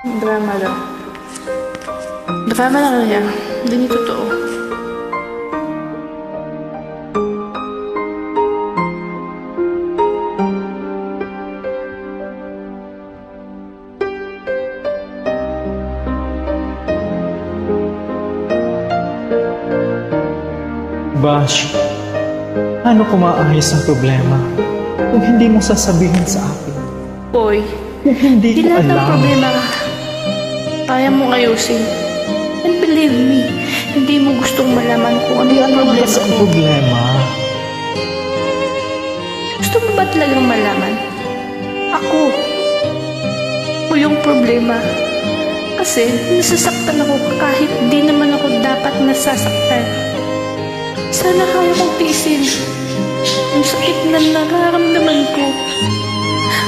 Drama daw. Drama na kaya. Hindi niya totoo. Bash, paano ko maayos ang problema kung hindi mo sasabihin sa akin? Boy, Kung hindi di ko lahat ng alam. problema kaya mong ayusin. And believe me, hindi mo gustong malaman kung ano yung Ano problema kasi ang ko. problema? Gusto mo ba talagang malaman? Ako yung problema. Kasi nasasaktan ako kahit di naman ako dapat nasasaktan. Sana kaya kong tiisin yung sakit na nararamdaman ko.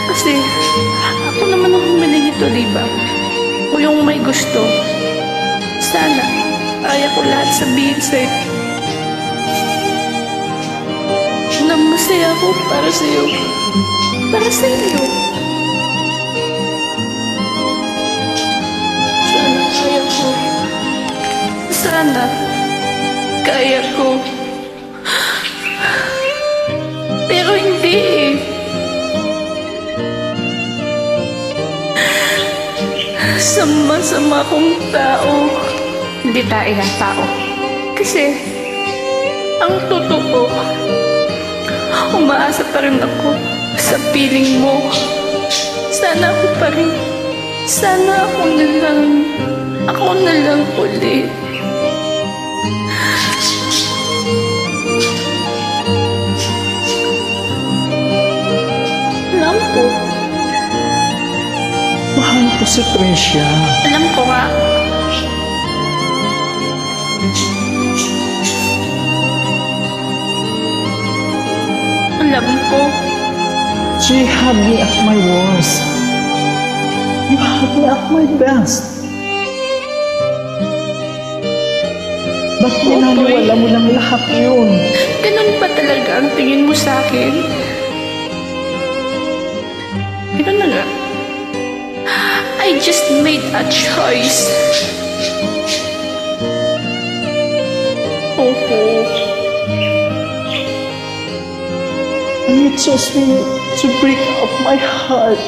Kasi ako naman ang humiling ito, diba? O yung may gusto. Sana kaya ko lahat sabihin sa'yo. Na masaya ako para sa'yo. Para sa'yo. Sana kaya ko. Sana kaya ko. Pero hindi eh. Sama-sama kong tao. Hindi tayo ang tao. Kasi, ang totoo, umaasa pa rin ako sa piling mo. Sana ako pa rin. Sana ako na lang. Ako na lang ulit. Alam ko. Mahal ko si Tricia. Alam ko nga. Alam ko. She had me at my worst. You had me at my best. Ba't pinaniwala mo lang lahat yun? Ganun ba talaga ang tingin mo sa akin? Ganun na nga. I just made a choice. Opo. And you chose me to break up my heart.